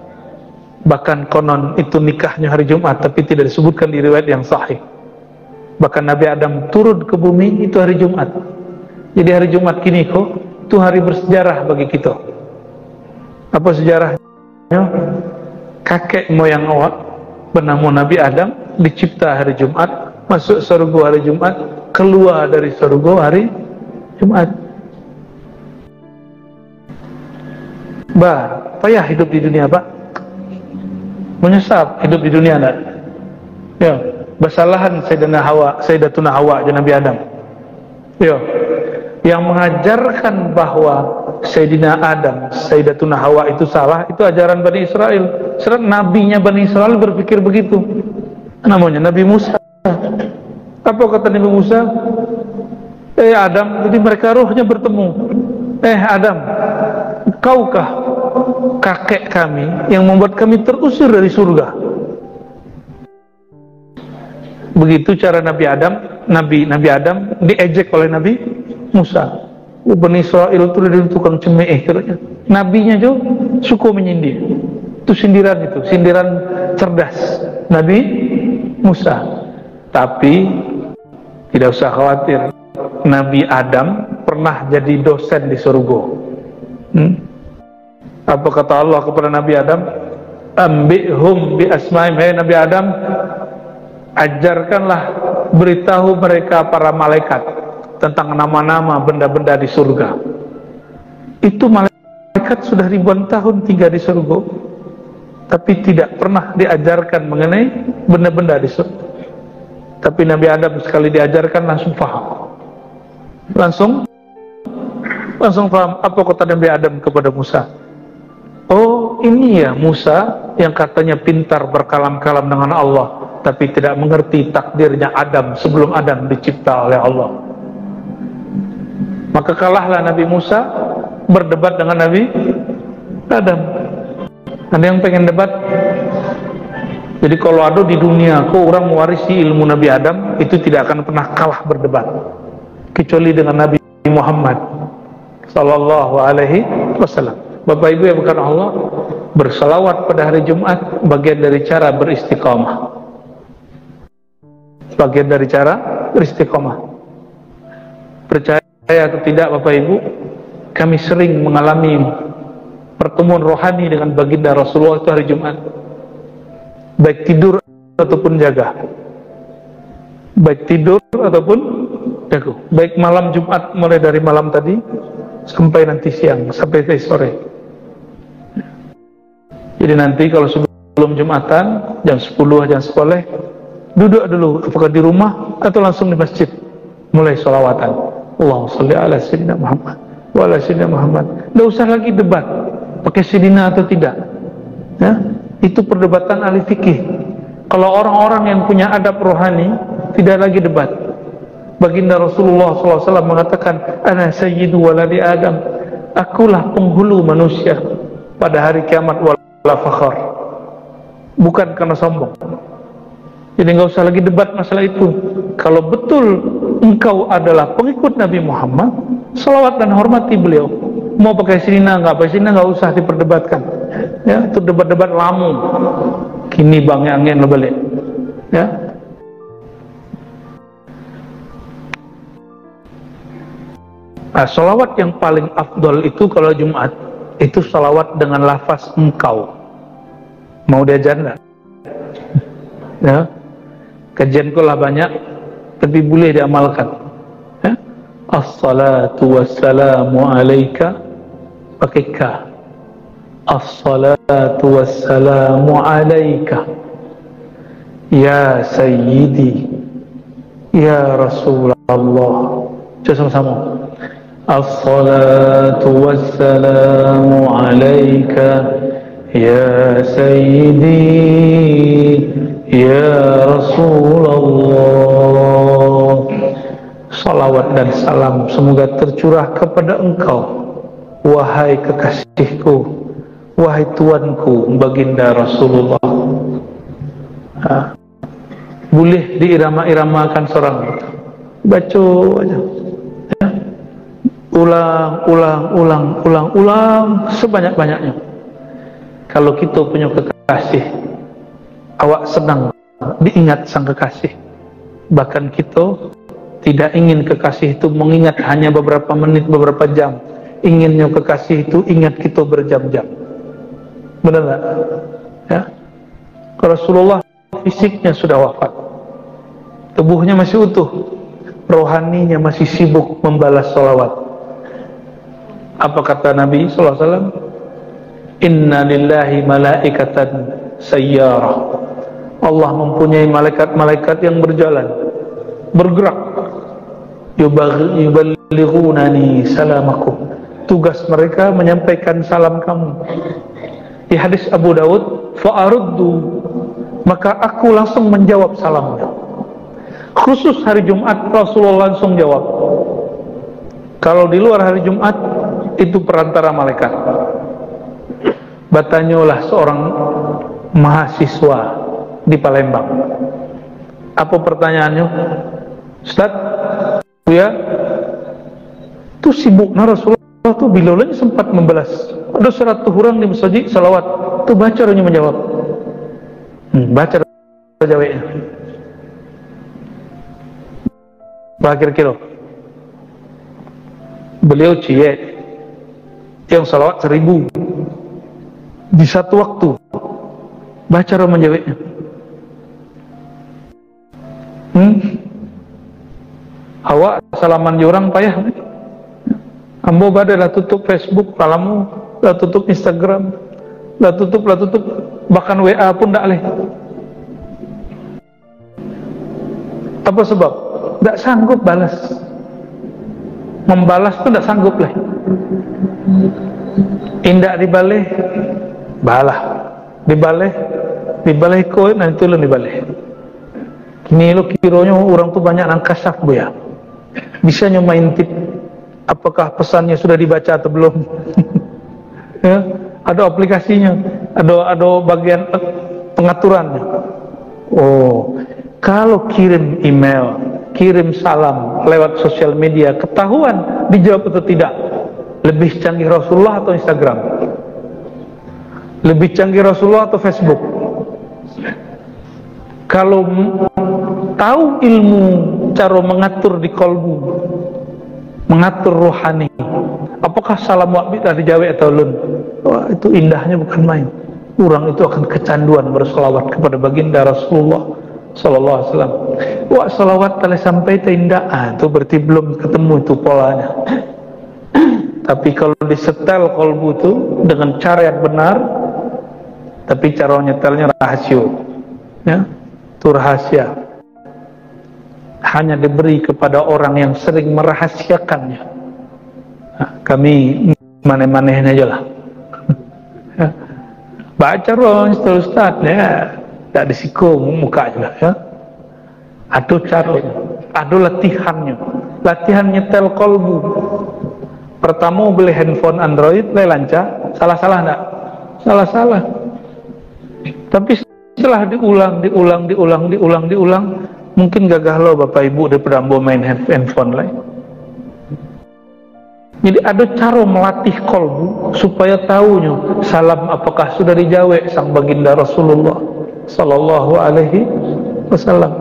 Bahkan konon itu nikahnya hari Jumat, tapi tidak disebutkan di riwayat yang sahih. Bahkan Nabi Adam turun ke bumi itu hari Jumat. Jadi hari Jumat kini kok itu hari bersejarah bagi kita. Apa sejarahnya? Kakek moyang awak bernama Nabi Adam dicipta hari Jumat, masuk surga hari Jumat, keluar dari surga hari Jumat. Payah hidup di dunia, Pak. Menyesal hidup di dunia, enggak? Ya, bersalahan Sayyidatuna Hawa dan Nabi Adam. Ya, yang mengajarkan bahwa Sayyidina Adam, Sayyidatuna Hawa itu salah, itu ajaran Bani Israel. Nabinya Bani Israel berpikir begitu. Namanya Nabi Musa. Apa kata Nabi Musa? Adam, jadi mereka rohnya bertemu. Adam, kaukah kakek kami yang membuat kami terusir dari surga? Begitu cara Nabi Adam diejek oleh Nabi Musa. Bani Israel itu dari tukang cemeh kiranya. Nabinya juga suka menyindir. Itu sindiran cerdas Nabi Musa. Tapi tidak usah khawatir, Nabi Adam pernah jadi dosen di surga. Apa kata Allah kepada Nabi Adam? Ambihum bi asma'im. Hai Nabi Adam, ajarkanlah, beritahu mereka para malaikat tentang nama-nama benda-benda di surga. Itu malaikat sudah ribuan tahun tinggal di surga, tapi tidak pernah diajarkan mengenai benda-benda di surga. Tapi Nabi Adam sekali diajarkan langsung paham, langsung paham. Apa kata Nabi Adam kepada Musa? Oh, ini ya Musa yang katanya pintar berkalam-kalam dengan Allah, tapi tidak mengerti takdirnya Adam sebelum Adam dicipta oleh Allah. Maka kalahlah Nabi Musa berdebat dengan Nabi Adam. Ada yang pengen debat? Jadi kalau ada di dunia kok orang mewarisi ilmu Nabi Adam, itu tidak akan pernah kalah berdebat, kecuali dengan Nabi Muhammad sallallahu alaihi wasallam. Bapak Ibu yang bukan Allah, berselawat pada hari Jumat bagian dari cara beristiqamah. Bagian dari cara beristiqamah. Percaya atau tidak Bapak Ibu, kami sering mengalami pertemuan rohani dengan baginda Rasulullah itu hari Jumat. Baik tidur ataupun jaga, baik tidur ataupun jaga, baik malam Jumat, mulai dari malam tadi sampai nanti siang, sampai sore. Jadi nanti kalau sebelum Jumatan jam 10 jam 10 duduk dulu, apakah di rumah atau langsung di masjid, mulai sholawatan. Allahumma sholli ala sayyidina Muhammad wa ala sayyidina Muhammad. Tidak usah lagi debat pakai sidina atau tidak, ya? Itu perdebatan ahli fikih. Kalau orang-orang yang punya adab rohani, tidak lagi debat. Baginda Rasulullah SAW mengatakan, ana sayyidu waladi Adam, akulah penghulu manusia pada hari kiamat wala fakhar. Bukan karena sombong. Jadi nggak usah lagi debat masalah itu. Kalau betul engkau adalah pengikut Nabi Muhammad, salawat dan hormati beliau. Mau pakai sidina nggak usah diperdebatkan. Ya, itu debat-debat lamu. Kini bang angin lo balik. Ya. Nah, salawat yang paling afdol itu kalau Jumat itu salawat dengan lafaz engkau. Mau diajar nggak? Ya. Kajianku lah banyak, tapi boleh diamalkan. Ya. As-salatu wassalamu alaika, pakai ka. As-salatu wassalamu alaika ya sayyidi ya Rasulullah. Coba sama-sama. As-salatu wassalamu alaika ya sayyidi ya Rasulullah. Salawat dan salam semoga tercurah kepada engkau, wahai kekasihku, wahai tuanku, baginda Rasulullah. Boleh diirama-iramakan seorang itu. Baca aja. Ya. Ulang sebanyak-banyaknya. Kalau kita punya kekasih, awak senang diingat sang kekasih. Bahkan kita tidak ingin kekasih itu mengingat hanya beberapa menit, beberapa jam. Inginnya kekasih itu ingat kita berjam-jam. Benar tak? Ya. Rasulullah fisiknya sudah wafat, tubuhnya masih utuh, rohaninya masih sibuk membalas salawat. Apa kata Nabi SAW? Inna lillahi malaikatan sayyarah. Allah mempunyai malaikat-malaikat yang berjalan, bergerak. Yuballighunani salamakum. Tugas mereka menyampaikan salam kamu. Di hadis Abu Daud, fa'aruddu, maka aku langsung menjawab salamnya. Khusus hari Jumat Rasulullah langsung jawab. Kalau di luar hari Jumat itu perantara malaikat. Bertanyalah seorang mahasiswa di Palembang. Apa pertanyaannya? Ustaz, ya, itu sibuknya Rasulullah tuh bilolanya sempat membalas. Ada 100 orang di masjid salawat, tuh baca orangnya menjawab. Baca jawabnya. Kira-kira beliau cie yang salawat 1000 di satu waktu, baca orang menjawabnya. Awak salaman jurang payah. Ambo badai lah tutup Facebook, kalamu lah tutup Instagram, lah tutup, bahkan WA pun tak boleh. Apa sebab? Tak sanggup balas. Membalas tu tak sanggup lah. Indak dibalik, balah. Dibalik kau nanti lu dibalik. Kini lo kiranya orang tu banyak nang kasaf bu ya. Bisanya main tip. Apakah pesannya sudah dibaca atau belum? Ya, ada aplikasinya, ada bagian pengaturannya. Oh, kalau kirim email, kirim salam lewat sosial media, ketahuan dijawab atau tidak. Lebih canggih Rasulullah atau Instagram? Lebih canggih Rasulullah atau Facebook? Kalau tahu ilmu cara mengatur di kolbu, mengatur rohani, apakah salam wa'bid dijawab atau lun? Wah, itu indahnya bukan main. Orang itu akan kecanduan berselawat kepada baginda Rasulullah sallallahu alaihi wasallam. Wah, selawat telah sampai terindah, itu berarti belum ketemu itu polanya. Tapi kalau disetel kolbu itu dengan cara yang benar, tapi cara nyetelnya rahasia, ya, itu rahasia. Hanya diberi kepada orang yang sering merahasiakannya. Nah, kami maneh-manehnya aja lah. Baca roh Ustaz, ya, tak disikung muka aja lah, ya. Ada caranya, ada latihannya. Latihan nyetel kolbu. Pertama beli handphone Android, lancar, salah-salah enggak? Salah-salah. Tapi setelah diulang, mungkin gagah lo Bapak Ibu daripada ambo main handphone lain. Jadi ada cara melatih kolbu supaya tahunya salam apakah sudah dijawab sang baginda Rasulullah sallallahu alaihi wasallam.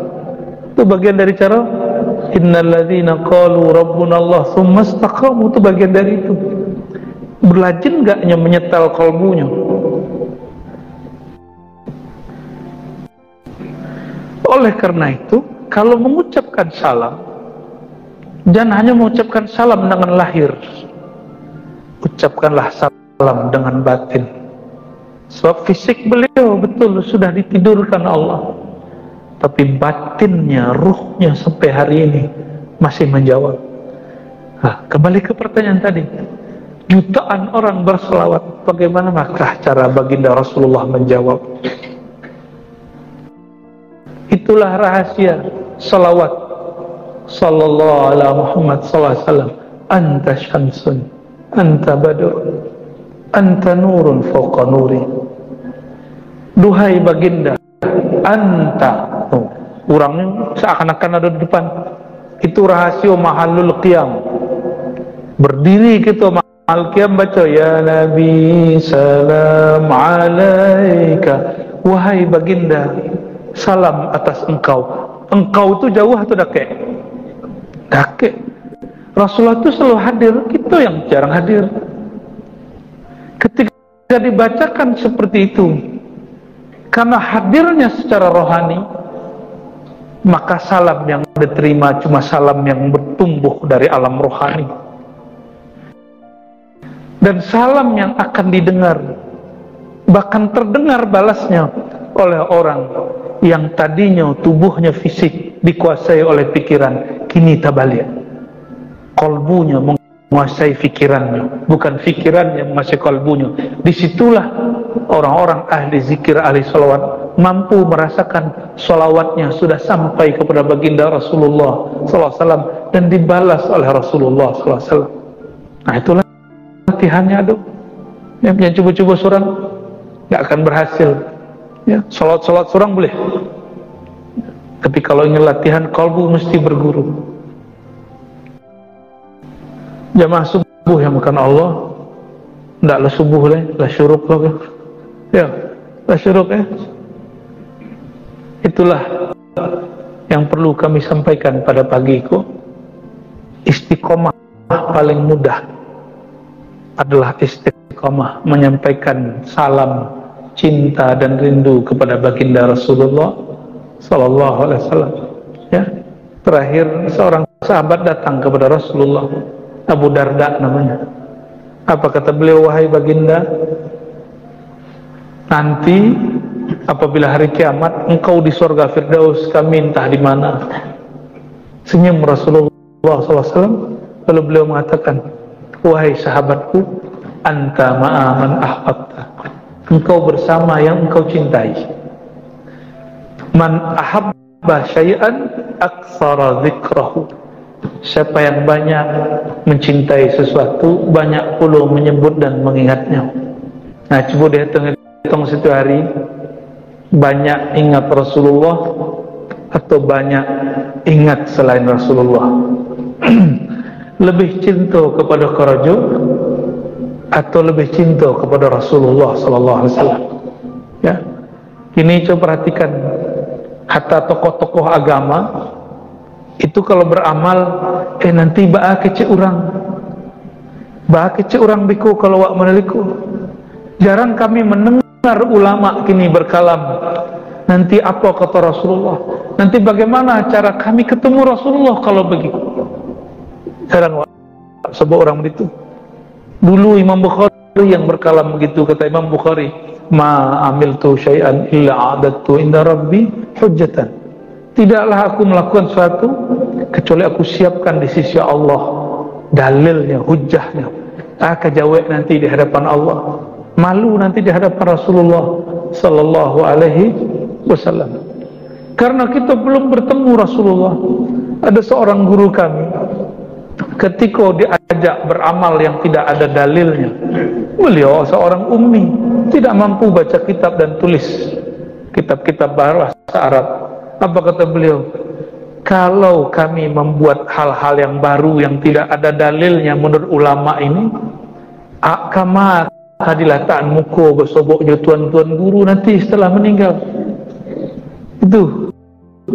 Itu bagian dari cara innalladzina qalu rabbuna Allah tsumma istaqamu, itu bagian dari itu. Berlajin enggaknya menyetel kolbunya. Oleh karena itu, kalau mengucapkan salam, jangan hanya mengucapkan salam dengan lahir, ucapkanlah salam dengan batin. Sebab fisik beliau betul sudah ditidurkan Allah, tapi batinnya, ruhnya sampai hari ini masih menjawab. Nah, kembali ke pertanyaan tadi, jutaan orang berselawat, bagaimana maka cara baginda Rasulullah menjawab? Itulah rahasia salawat sallallahu ala Muhammad sallallahu alaihi wasallam. Anta syamsun, anta badrun, anta nurun fawqa nuri. Duhai baginda, anta. Orangnya seakan-akan ada di depan. Itu rahasia mahallul qiyam. Berdiri kita mahal qiyam, baca ya Nabi salam alaika. Wahai baginda, salam atas engkau. Engkau itu jauh atau dekat? Dekat. Rasulullah itu selalu hadir, kita yang jarang hadir. Ketika dibacakan seperti itu, karena hadirnya secara rohani, maka salam yang diterima cuma salam yang bertumbuh dari alam rohani. Dan salam yang akan didengar, bahkan terdengar balasnya oleh orang yang tadinya tubuhnya fisik dikuasai oleh pikiran, kini tabalik, kolbunya menguasai pikirannya, bukan pikirannya menguasai kolbunya. Disitulah orang-orang ahli zikir, ahli salawat mampu merasakan solawatnya sudah sampai kepada baginda Rasulullah SAW dan dibalas oleh Rasulullah SAW. Nah, itulah latihannya tuh. Yang coba-coba seorang nggak akan berhasil. Ya, solat seorang boleh, tapi kalau ingin latihan kalbu mesti berguru. Jamaah subuh yang bukan Allah, ndaklah subuh lah syuruk lah, ya, lah syuruk ya. Itulah yang perlu kami sampaikan pada pagiku. Istiqomah paling mudah adalah istiqomah menyampaikan salam cinta dan rindu kepada baginda Rasulullah Sallallahu Alaihi Wasallam. Ya, terakhir seorang sahabat datang kepada Rasulullah, Abu Darda namanya. Apa kata beliau? Wahai baginda, nanti apabila hari kiamat engkau di surga Firdaus, kami entah di mana. Senyum Rasulullah SAW, lalu beliau mengatakan, wahai sahabatku, anta ma'aman ahbabta, engkau bersama yang engkau cintai. Man ahabba syai'an aktsara dzikrahu, siapa yang banyak mencintai sesuatu, banyak pula menyebut dan mengingatnya. Nah, coba dihitung satu hari, banyak ingat Rasulullah atau banyak ingat selain Rasulullah? Lebih cinta kepada kerajuk atau lebih cinta kepada Rasulullah Sallallahu Alaihi Wasallam? Ya, ini coba perhatikan. Hatta tokoh-tokoh agama itu kalau beramal, nanti ba'a kecil orang biku kalau wak meneliku. Jarang kami mendengar ulama kini berkalam, nanti apa kata Rasulullah, nanti bagaimana cara kami ketemu Rasulullah kalau begitu. Jarang wak sebuah orang begitu. Dulu Imam Bukhari yang berkalam begitu, kata Imam Bukhari, ma amiltu syai'an illa a'adtu inda rabbi hujjatan, tidaklah aku melakukan sesuatu kecuali aku siapkan di sisi Allah dalilnya, hujjahnya. Akan jawab nanti di hadapan Allah, malu nanti di hadapan Rasulullah Sallallahu Alaihi Wasallam. Karena kita belum bertemu Rasulullah. Ada seorang guru kami, ketika diajak beramal yang tidak ada dalilnya, beliau seorang ummi, tidak mampu baca kitab dan tulis kitab-kitab bahasa Arab. Apa kata beliau? Kalau kami membuat hal-hal yang baru yang tidak ada dalilnya menurut ulama ini, akama hadilataan muka bersobok je tuan-tuan guru nanti setelah meninggal. Itu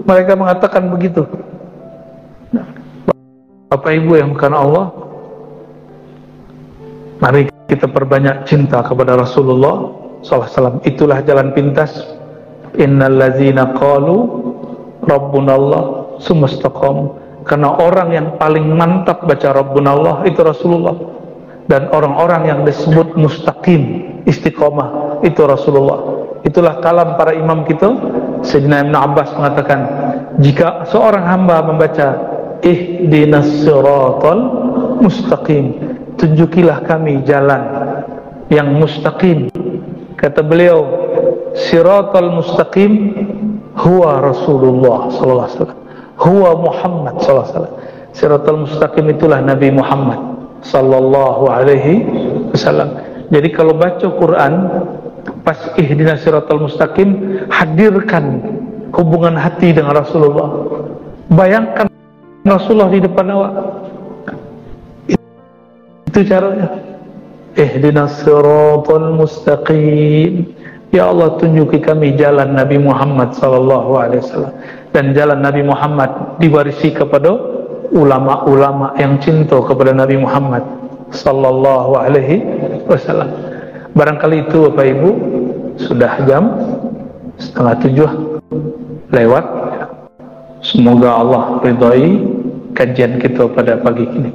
mereka mengatakan begitu. Bapak Ibu yang bukan Allah, mari kita perbanyak cinta kepada Rasulullah SAW. Itulah jalan pintas. Innal ladzina qalu rabbunallah tsumma istaqamu. Karena orang yang paling mantap baca rabbunallah itu Rasulullah, dan orang-orang yang disebut mustaqim, istiqomah, itu Rasulullah. Itulah kalam para imam kita. Sayyidina Ibn Abbas mengatakan, jika seorang hamba membaca ihdinas siratal mustaqim, tunjukilah kami jalan yang mustaqim, kata beliau, siratal mustaqim huwa Rasulullah sallallahu alaihi wasallam, huwa Muhammad sallallahu alaihi wasallam. Siratal mustaqim itulah Nabi Muhammad sallallahu alaihi wasallam. Jadi kalau baca Quran pas ihdinas siratal mustaqim, hadirkan hubungan hati dengan Rasulullah. Bayangkan Rasulullah di depan awak. Itu caranya. Ihdinas siratal mustaqim. Ya Allah, tunjuki kami jalan Nabi Muhammad sallallahu alaihi wasallam. Dan jalan Nabi Muhammad diwarisi kepada ulama-ulama yang cinta kepada Nabi Muhammad sallallahu alaihi wasallam. Barangkali itu Bapak Ibu, sudah jam 6:30 lewat. Semoga Allah ridhai kajian kita pada pagi ini.